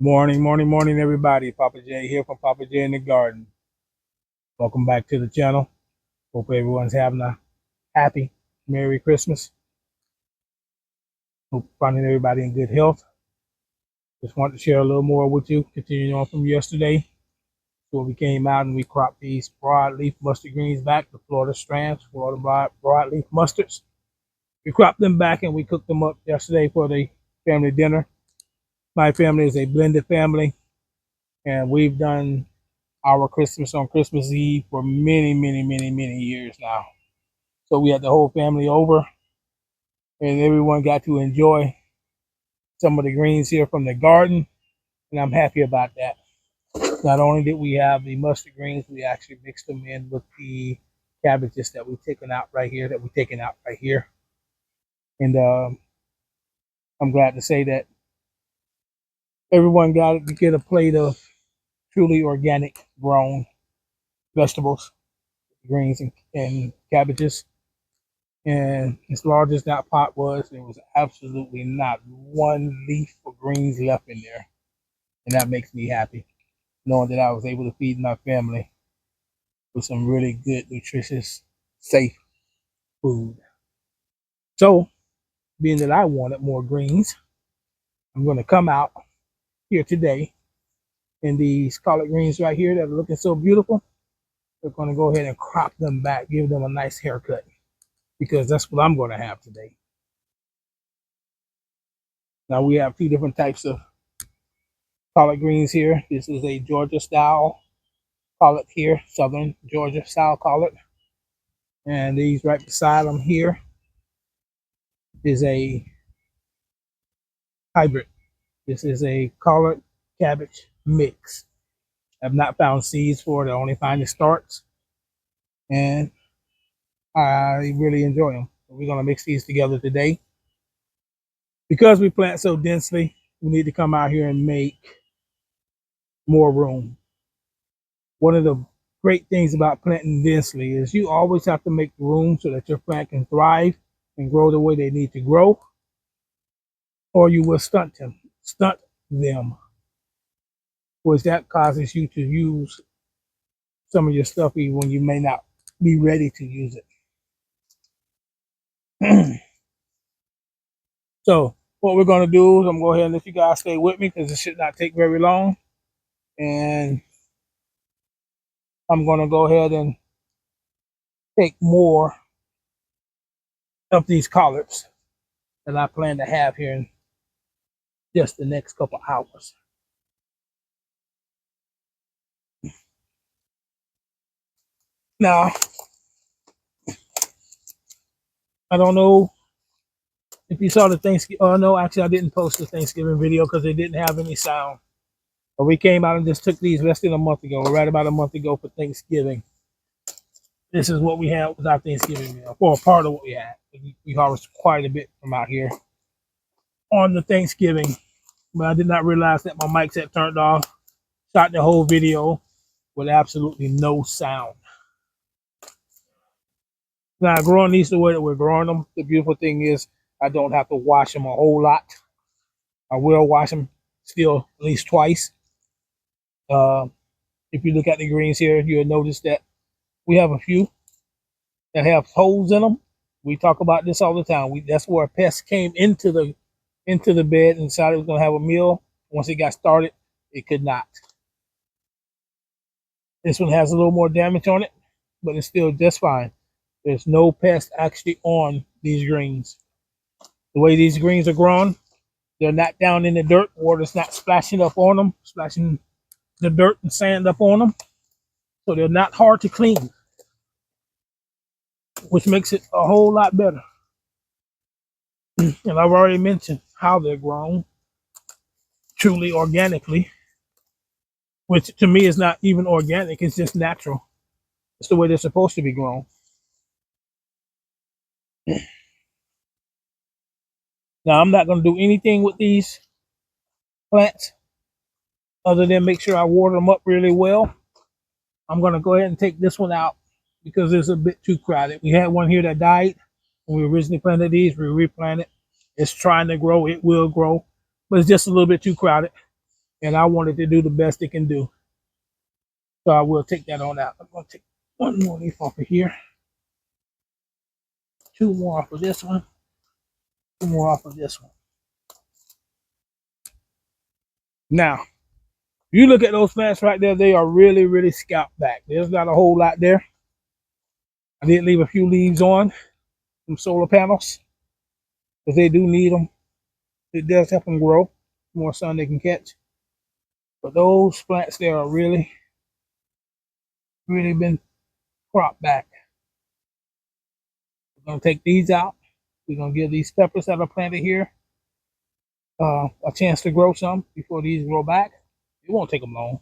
Morning, morning, morning, everybody. Papa J here from Papa J in the Garden. Welcome back to the channel. Hope everyone's having a happy, Merry Christmas. Hope finding everybody in good health. Just wanted to share a little more with you, continuing on from yesterday. So we came out and we cropped these broadleaf mustard greens back, the Florida strands, Florida broadleaf mustards. We cropped them back and we cooked them up yesterday for the family dinner. My family is a blended family, and we've done our Christmas on Christmas Eve for many years now. So we had the whole family over, and everyone got to enjoy some of the greens here from the garden, and I'm happy about that. Not only did we have the mustard greens, we actually mixed them in with the cabbages that we've taken out right here. And I'm glad to say that everyone got to get a plate of truly organic grown vegetables, greens, and cabbages. And as large as that pot was, there was absolutely not one leaf of greens left in there. And that makes me happy, knowing that I was able to feed my family with some really good, nutritious, safe food. So, being that I wanted more greens, I'm going to come out here today in these collard greens right here that are looking so beautiful. We're going to go ahead and crop them back, give them a nice haircut, because that's what I'm going to have today. Now, we have two different types of collard greens here. This is a Georgia style collard here, Southern Georgia style collard. And these right beside them here is a hybrid. This is a collard cabbage mix. I've not found seeds for it. I only find the starts, and I really enjoy them. We're going to mix these together today. Because we plant so densely, we need to come out here and make more room. One of the great things about planting densely is you always have to make room so that your plant can thrive and grow the way they need to grow, or you will stunt them, which that causes you to use some of your stuff even when you may not be ready to use it. So what we're going to do is I'm going to go ahead and let you guys stay with me, because it should not take very long. And I'm going to go ahead and take more of these collards that I plan to have here in just the next couple hours. Now, I don't know if you saw the Thanksgiving. Oh, no, actually, I didn't post the Thanksgiving video because it didn't have any sound. But we came out and just took these less than a month ago, right about a month ago for Thanksgiving. This is what we had with our Thanksgiving meal, or part of what we had. We harvested quite a bit from out here on the Thanksgiving, but I did not realize that my mics had turned off. Shot the whole video with absolutely no sound. Now, growing these the way that we're growing them, the beautiful thing is I don't have to wash them a whole lot. I will wash them still at least twice. If you look at the greens here, you'll notice that we have a few that have holes in them. We talk about this all the time. That's where pests came into the bed and decided it was going to have a meal. Once it got started, it could not. This one has a little more damage on it, but it's still just fine. There's no pest actually on these greens. The way these greens are grown, they're not down in the dirt. Water's not splashing up on them, splashing the dirt and sand up on them. So they're not hard to clean, which makes it a whole lot better. And I've already mentioned how they're grown, truly organically, which to me is not even organic. It's just natural. It's the way they're supposed to be grown. Now, I'm not going to do anything with these plants other than make sure I water them up really well. I'm going to go ahead and take this one out because it's a bit too crowded. We had one here that died when we originally planted these. We replanted. It's trying to grow. It will grow, but it's just a little bit too crowded. and I want it to do the best it can do. So I will take that on out. I'm going to take one more leaf off of here, two more off of this one, two more off of this one. Now, you look at those plants right there, they are really, really scalped back. There's not a whole lot there. I did leave a few leaves on some solar panels because they do need them. It does help them grow. The more sun they can catch. But those plants there are really, really been cropped back. We're going to take these out. We're going to give these peppers that are planted here a chance to grow some before these grow back. It won't take them long.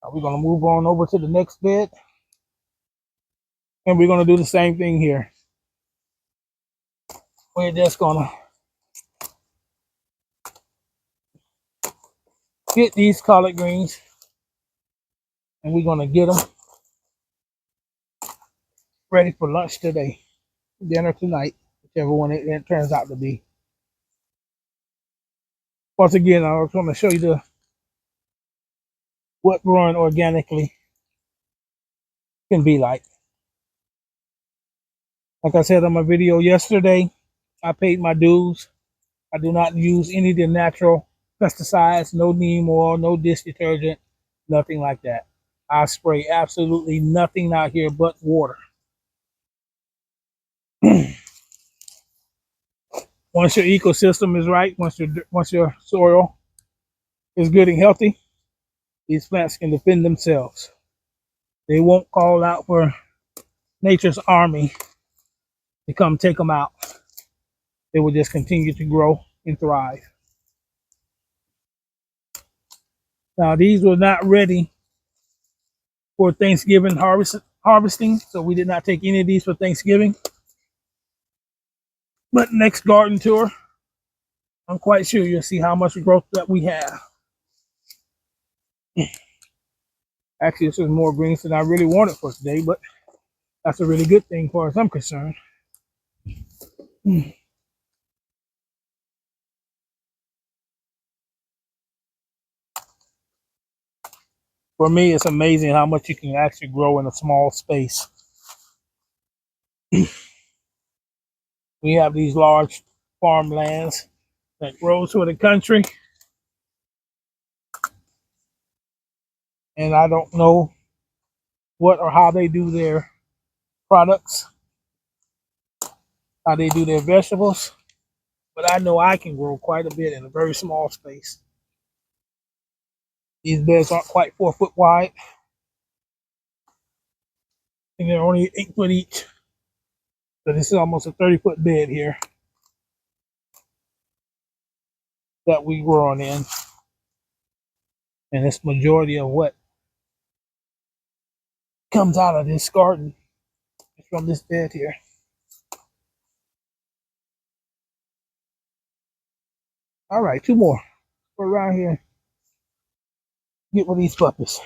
We're going to move on over to the next bed. And we're going to do the same thing here. We're just going to get these collard greens. And we're going to get them ready for lunch today. Dinner tonight. Whichever one it turns out to be. Once again, I was going to show you what growing organically can be like. Like I said on my video yesterday, I paid my dues. I do not use any of the natural pesticides, no neem oil, no dish detergent, nothing like that. I spray absolutely nothing out here but water. Once your ecosystem is right, once your soil is good and healthy, these plants can defend themselves. They won't call out for nature's army to come take them out. They will just continue to grow and thrive. Now, these were not ready for Thanksgiving harvesting, so we did not take any of these for Thanksgiving. But next garden tour, I'm quite sure you'll see how much growth that we have. Actually, this is more greens than I really wanted for today, but that's a really good thing as far as I'm concerned. For me, it's amazing how much you can actually grow in a small space. We have these large farmlands that grow through the country. And I don't know what or how they do their products, how they do their vegetables, but I know I can grow quite a bit in a very small space. These beds aren't quite 4 foot wide, and they're only 8 foot each. So this is almost a 30-foot bed here that we growing in. And it's majority of what comes out of this garden is from this bed here. All right, two more. Go around here, get with these puppies.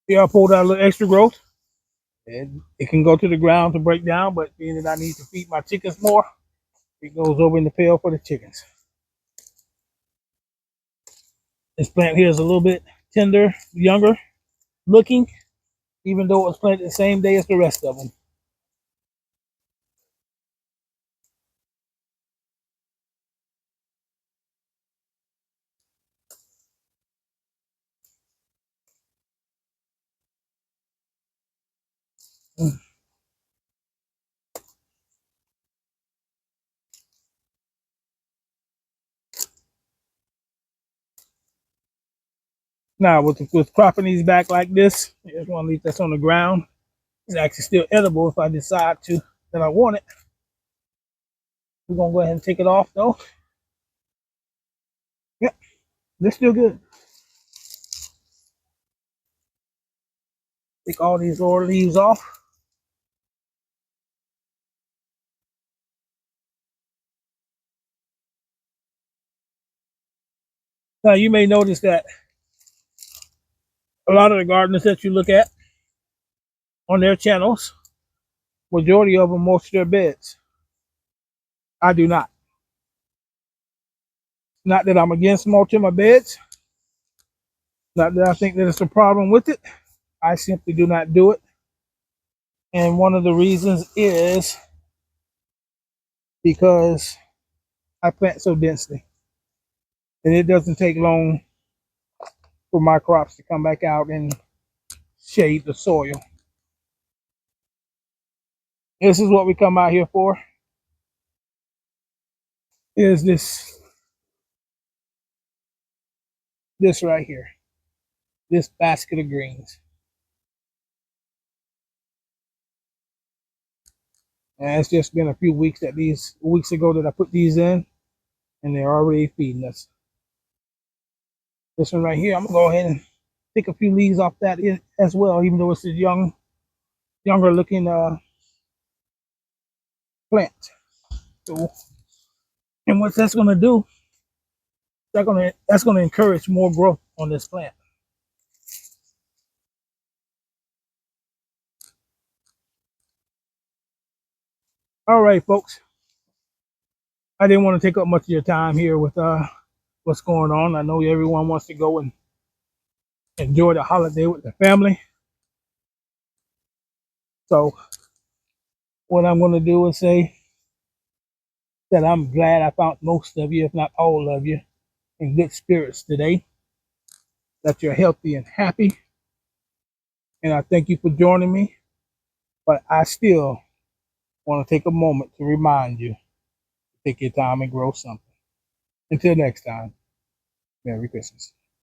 See, I pulled out a little extra growth. And it can go to the ground to break down, but being that I need to feed my chickens more, it goes over in the pail for the chickens. This plant here is a little bit tender, younger looking, even though it was planted the same day as the rest of them. Now, with cropping these back like this, here's one leaf that's on the ground. It's actually still edible if I decide to that I want it. We're gonna go ahead and take it off though. Yep, they're still good. Take all these lower leaves off. Now you may notice that A lot of the gardeners that you look at on their channels, majority of them mulch their beds. I do not. Not that I'm against mulching my beds. Not that I think that it's a problem with it. I simply do not do it. And one of the reasons is because I plant so densely. And it doesn't take long for my crops to come back out and shade the soil. This is what we come out here for. Is this right here. This basket of greens. And it's just been a few weeks ago that I put these in, and they're already feeding us. This one right here, I'm gonna go ahead and pick a few leaves off that as well, even though it's a younger looking plant. So, and what that's gonna do, that's gonna encourage more growth on this plant. All right, folks. I didn't want to take up much of your time here with what's going on. I know everyone wants to go and enjoy the holiday with their family. So what I'm going to do is say that I'm glad I found most of you, if not all of you, in good spirits today, that you're healthy and happy. And I thank you for joining me. But I still want to take a moment to remind you to take your time and grow something. Until next time, Merry Christmas.